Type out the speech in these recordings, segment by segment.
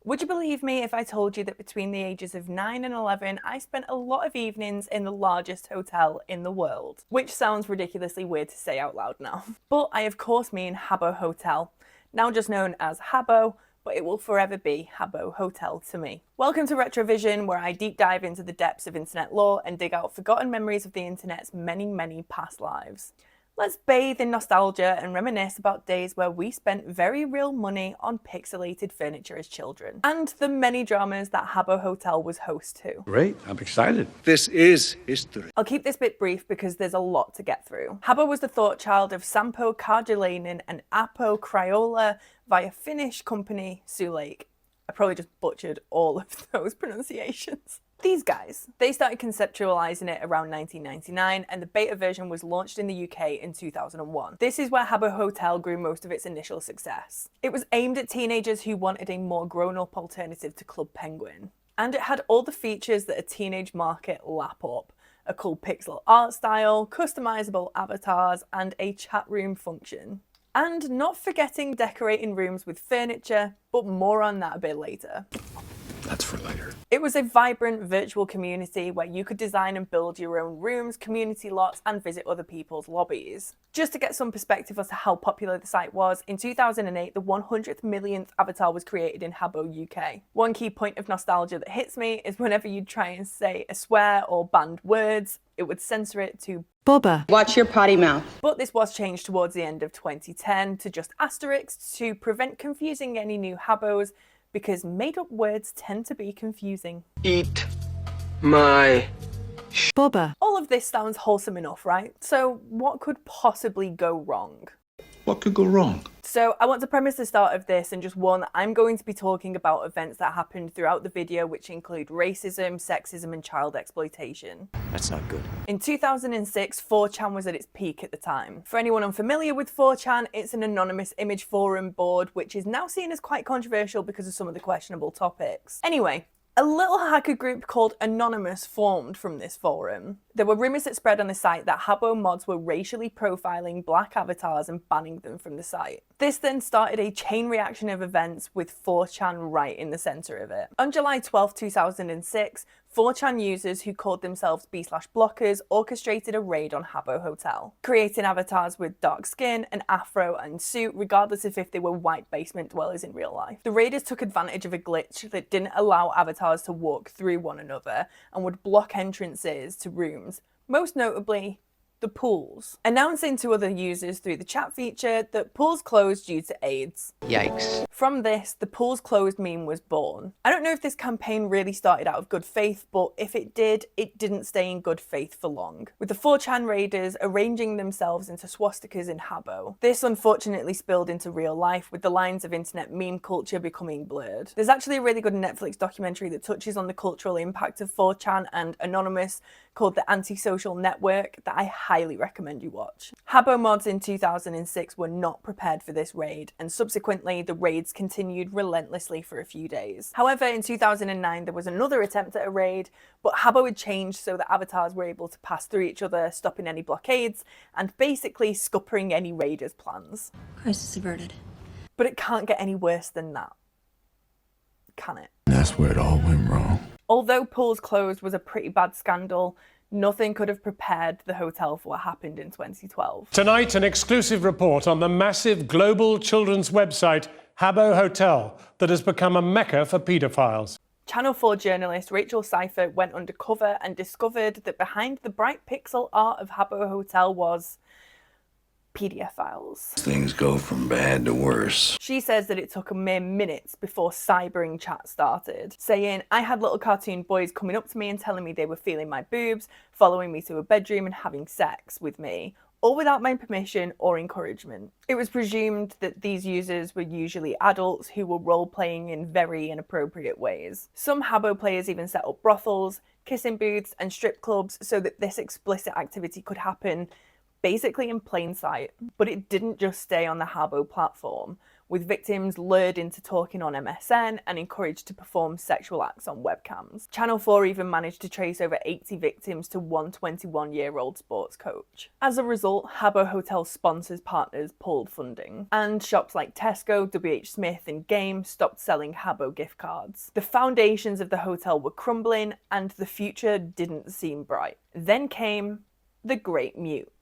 Would you believe me if I told you that between the ages of 9 and 11, I spent a lot of evenings in the largest hotel in the world? Which sounds ridiculously weird to say out loud now. But I of course mean Habbo Hotel, now just known as Habbo, but it will forever be Habbo Hotel to me. Welcome to RetroVision, where I deep dive into the depths of internet lore and dig out forgotten memories of the internet's many, many past lives. Let's bathe in nostalgia and reminisce about days where we spent very real money on pixelated furniture as children, and the many dramas that Habbo Hotel was host to. Great, I'm excited. This is history. I'll keep this bit brief because there's a lot to get through. Habbo was the thought child of Sampo Karjalainen and Appo Criolla via Finnish company Sulake. I probably just butchered all of those pronunciations. These guys, they started conceptualizing it around 1999, and the beta version was launched in the UK in 2001. This is where Habbo Hotel grew most of its initial success. It was aimed at teenagers who wanted a more grown-up alternative to Club Penguin. And it had all the features that a teenage market lap up. A cool pixel art style, customizable avatars, and a chat room function. And not forgetting decorating rooms with furniture, but more on that a bit later. That's for later. It was a vibrant virtual community where you could design and build your own rooms, community lots, and visit other people's lobbies. Just to get some perspective as to how popular the site was, in 2008, the 100th millionth avatar was created in Habbo UK. One key point of nostalgia that hits me is whenever you'd try and say a swear or banned words, it would censor it to Bobber. Watch your potty mouth. But this was changed towards the end of 2010 to just asterisks to prevent confusing any new Habbos, because made-up words tend to be confusing. Eat my Bobber. All of this sounds wholesome enough, right? So what could possibly go wrong? What could go wrong? So I want to premise the start of this and just warn that I'm going to be talking about events that happened throughout the video, which include racism, sexism, and child exploitation. That's not good. In 2006, 4chan was at its peak at the time. For anyone unfamiliar with 4chan, it's an anonymous image forum board, which is now seen as quite controversial because of some of the questionable topics. Anyway, a little hacker group called Anonymous formed from this forum. There were rumours that spread on the site that Habbo mods were racially profiling black avatars and banning them from the site. This then started a chain reaction of events with 4chan right in the centre of it. On July 12, 2006, 4chan users who called themselves b/blockers orchestrated a raid on Habbo Hotel, creating avatars with dark skin, an afro and suit, regardless of if they were white basement dwellers in real life. The raiders took advantage of a glitch that didn't allow avatars to walk through one another and would block entrances to rooms, most notably the pools, announcing to other users through the chat feature that pools closed due to AIDS. Yikes. From this, the pools closed meme was born. I don't know if this campaign really started out of good faith, but if it did, it didn't stay in good faith for long, with the 4chan raiders arranging themselves into swastikas in Habbo. This unfortunately spilled into real life, with the lines of internet meme culture becoming blurred. There's actually a really good Netflix documentary that touches on the cultural impact of 4chan and Anonymous called The Antisocial Network that I highly recommend you watch. Habbo mods in 2006 were not prepared for this raid, and subsequently the raids continued relentlessly for a few days. However, in 2009 there was another attempt at a raid, but Habbo had changed so that avatars were able to pass through each other, stopping any blockades, and basically scuppering any raiders' plans. Crisis averted. But it can't get any worse than that, can it? That's where it all went wrong. Although pools closed was a pretty bad scandal, nothing could have prepared the hotel for what happened in 2012. Tonight, an exclusive report on the massive global children's website Habbo Hotel that has become a mecca for paedophiles. Channel 4 journalist Rachel Seifert went undercover and discovered that behind the bright pixel art of Habbo Hotel was pedophiles. Things go from bad to worse. She says that it took a mere minutes before cybering chat started, saying, "I had little cartoon boys coming up to me and telling me they were feeling my boobs, following me to a bedroom and having sex with me, all without my permission or encouragement." It was presumed that these users were usually adults who were role-playing in very inappropriate ways. Some Habbo players even set up brothels, kissing booths and strip clubs so that this explicit activity could happen basically in plain sight. But it didn't just stay on the Habbo platform. with victims lured into talking on MSN and encouraged to perform sexual acts on webcams. Channel 4 even managed to trace over 80 victims to one 21-year-old sports coach. As a result, Habbo Hotel sponsors partners pulled funding, and shops like Tesco, WH Smith and Game stopped selling Habbo gift cards. The foundations of the hotel were crumbling and the future didn't seem bright. Then came the Great Mute,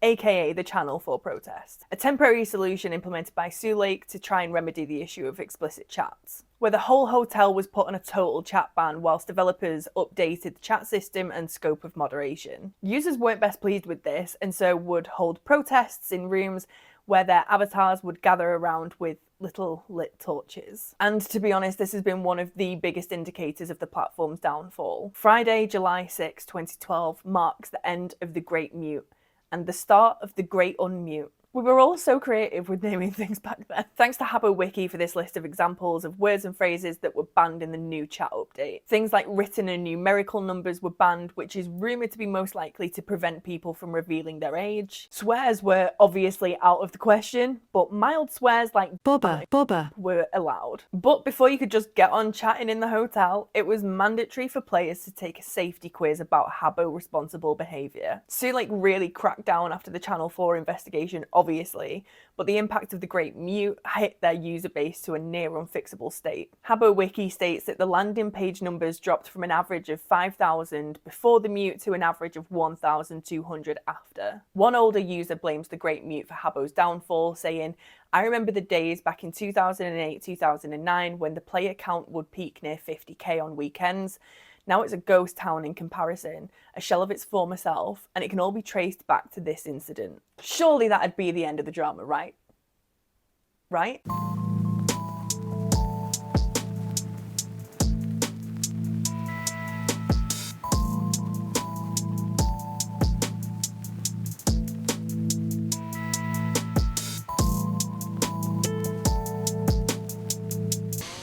aka the Channel 4 protest, a temporary solution implemented by Sioux Lake to try and remedy the issue of explicit chats, where the whole hotel was put on a total chat ban whilst developers updated the chat system and scope of moderation. Users weren't best pleased with this and so would hold protests in rooms where their avatars would gather around with little lit torches. And to be honest, this has been one of the biggest indicators of the platform's downfall. Friday, July 6, 2012 marks the end of the Great Mute and the start of the Great Unmute. We were all so creative with naming things back then. Thanks to Habbo Wiki for this list of examples of words and phrases that were banned in the new chat update. Things like written and numerical numbers were banned, which is rumoured to be most likely to prevent people from revealing their age. Swears were obviously out of the question, but mild swears like Bubba were allowed. But before you could just get on chatting in the hotel, it was mandatory for players to take a safety quiz about Habbo responsible behaviour. Sioux Lake really cracked down after the Channel 4 investigation, obviously, but the impact of the Great Mute hit their user base to a near unfixable state. Habbo Wiki states that the landing page numbers dropped from an average of 5,000 before the mute to an average of 1,200 after. One older user blames the Great Mute for Habbo's downfall, saying, "I remember the days back in 2008-2009 when the player count would peak near 50k on weekends. Now it's a ghost town in comparison, a shell of its former self, and it can all be traced back to this incident." Surely that'd be the end of the drama, right? Right?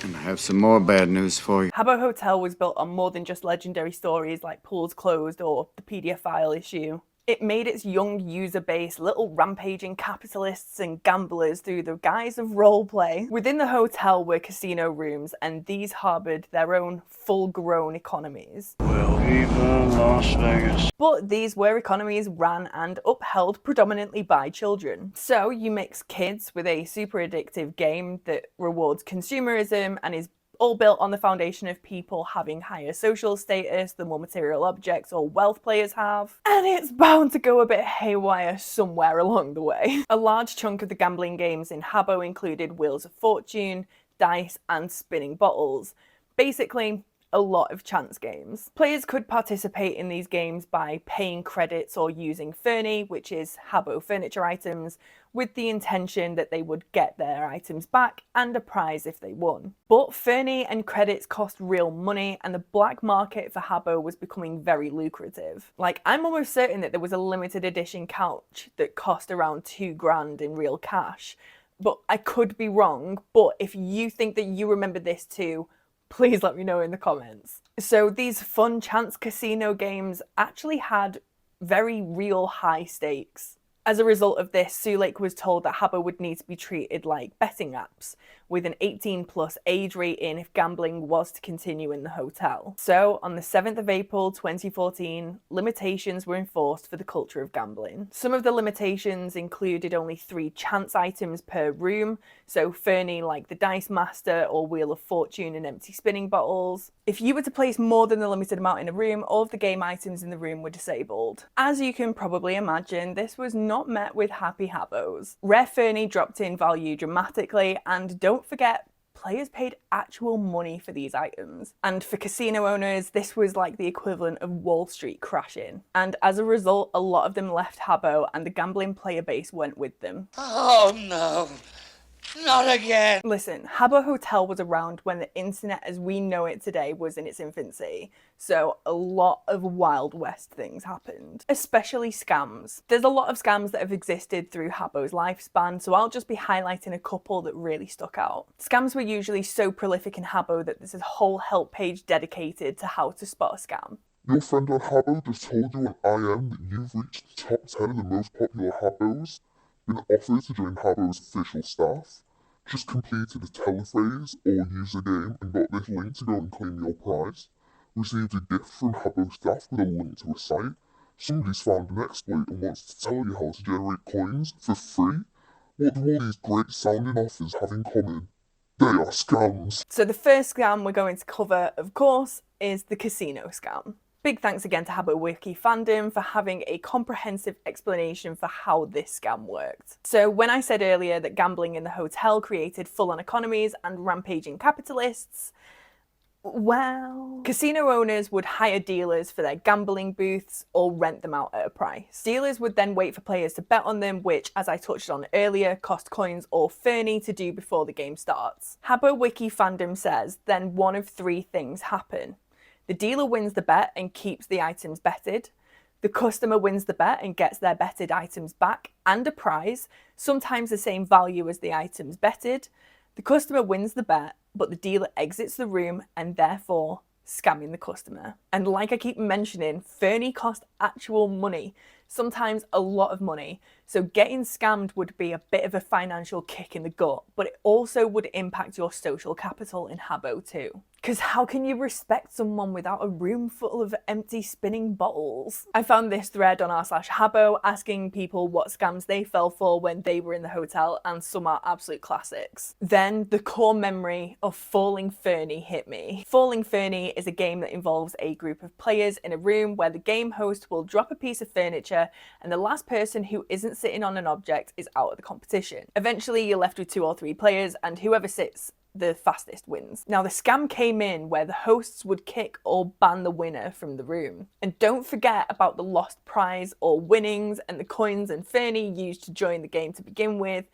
I have some more bad news for you. Habbo Hotel was built on more than just legendary stories like Pools Closed or the PDF file issue. It made its young user base little rampaging capitalists and gamblers through the guise of roleplay. Within the hotel were casino rooms, and these harboured their own full-grown economies. Well, even Las Vegas. But these were economies ran and upheld predominantly by children. So you mix kids with a super addictive game that rewards consumerism and is all built on the foundation of people having higher social status than more material objects or wealth players have. And it's bound to go a bit haywire somewhere along the way. A large chunk of the gambling games in Habbo included Wheels of Fortune, dice, and spinning bottles. Basically, a lot of chance games. Players could participate in these games by paying credits or using Fernie, which is Habbo furniture items, with the intention that they would get their items back and a prize if they won. But Fernie and credits cost real money, and the black market for Habbo was becoming very lucrative. Like, I'm almost certain that there was a limited edition couch that cost around $2,000 in real cash. But I could be wrong, but if you think that you remember this too, please let me know in the comments. So these fun chance casino games actually had very real high stakes. As a result of this, Sioux Lake was told that Habbo would need to be treated like betting apps, with an 18+ age rating if gambling was to continue in the hotel. So, on the 7th of April 2014, limitations were enforced for the culture of gambling. Some of the limitations included only 3 chance items per room, so Fernie like the Dice Master or Wheel of Fortune and empty spinning bottles. If you were to place more than the limited amount in a room, all of the game items in the room were disabled. As you can probably imagine, this was not met with happy Habbos. Rare Fernie dropped in value dramatically, and don't forget, players paid actual money for these items. And for casino owners, this was like the equivalent of Wall Street crashing. And as a result, a lot of them left Habbo and the gambling player base went with them. Oh no, not again. Listen, Habbo Hotel was around when the internet as we know it today was in its infancy, so a lot of Wild West things happened, especially scams. There's a lot of scams that have existed through Habbo's lifespan, so I'll just be highlighting a couple that really stuck out. Scams were usually so prolific in Habbo that there's a whole help page dedicated to how to spot a scam. Your friend on Habbo just told you on IM that you've reached the top 10 of the most popular Habbos, been offered to join Habbo's official staff. just completed a telephrase or use a game and got this link to go and claim your prize. Received a gift from Habbo staff with a link to a site. Somebody's found an exploit and wants to tell you how to generate coins for free. What do all these great sounding offers have in common? They are scams. So the first scam we're going to cover, of course, is the casino scam. Big thanks again to Habbo Wiki fandom for having a comprehensive explanation for how this scam worked. So when I said earlier that gambling in the hotel created full-on economies and rampaging capitalists, well, casino owners would hire dealers for their gambling booths or rent them out at a price. Dealers would then wait for players to bet on them, which, as I touched on earlier, cost coins or ferny to do before the game starts. Habbo Wiki fandom says then one of three things happen. The dealer wins the bet and keeps the items betted. The customer wins the bet and gets their betted items back and a prize, sometimes the same value as the items betted. The customer wins the bet, but the dealer exits the room and therefore scamming the customer. And like I keep mentioning, ferny cost actual money, sometimes a lot of money. So getting scammed would be a bit of a financial kick in the gut, but it also would impact your social capital in Habbo too. Because how can you respect someone without a room full of empty spinning bottles? I found this thread on r/Habbo asking people what scams they fell for when they were in the hotel, and some are absolute classics. Then the core memory of Falling Ferny hit me. Falling Ferny is a game that involves a group of players in a room where the game host will drop a piece of furniture and the last person who isn't sitting on an object is out of the competition. Eventually you're left with 2 or 3 players and whoever sits the fastest wins. Now the scam came in where the hosts would kick or ban the winner from the room. And don't forget about the lost prize or winnings and the coins and ferny used to join the game to begin with,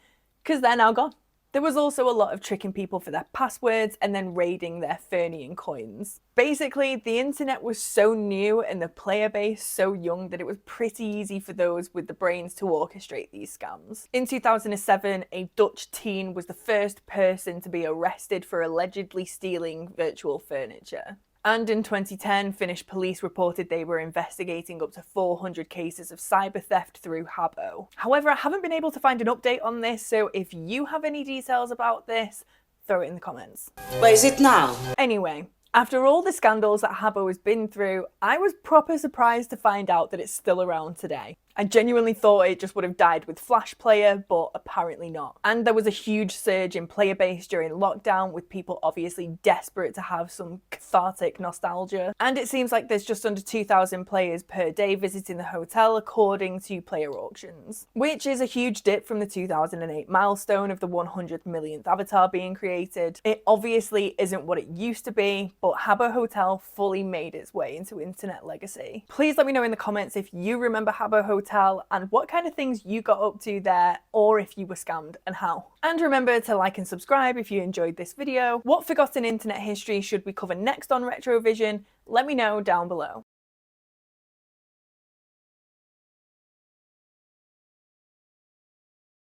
because they're now gone. There was also a lot of tricking people for their passwords and then raiding their ferny and coins. Basically, the internet was so new and the player base so young that it was pretty easy for those with the brains to orchestrate these scams. In 2007, a Dutch teen was the first person to be arrested for allegedly stealing virtual furniture. And in 2010, Finnish police reported they were investigating up to 400 cases of cyber theft through Habbo. However, I haven't been able to find an update on this, so if you have any details about this, throw it in the comments. Where is it now? Anyway, after all the scandals that Habbo has been through, I was proper surprised to find out that it's still around today. I genuinely thought it just would have died with Flash Player, but apparently not. And there was a huge surge in player base during lockdown, with people obviously desperate to have some cathartic nostalgia. And it seems like there's just under 2,000 players per day visiting the hotel according to player auctions, which is a huge dip from the 2008 milestone of the 100 millionth avatar being created. It obviously isn't what it used to be, but Habbo Hotel fully made its way into internet legacy. Please let me know in the comments if you remember Habbo Hotel and what kind of things you got up to there, or if you were scammed and how. And remember to like and subscribe if you enjoyed this video. What forgotten internet history should we cover next on RetroVision? Let me know down below.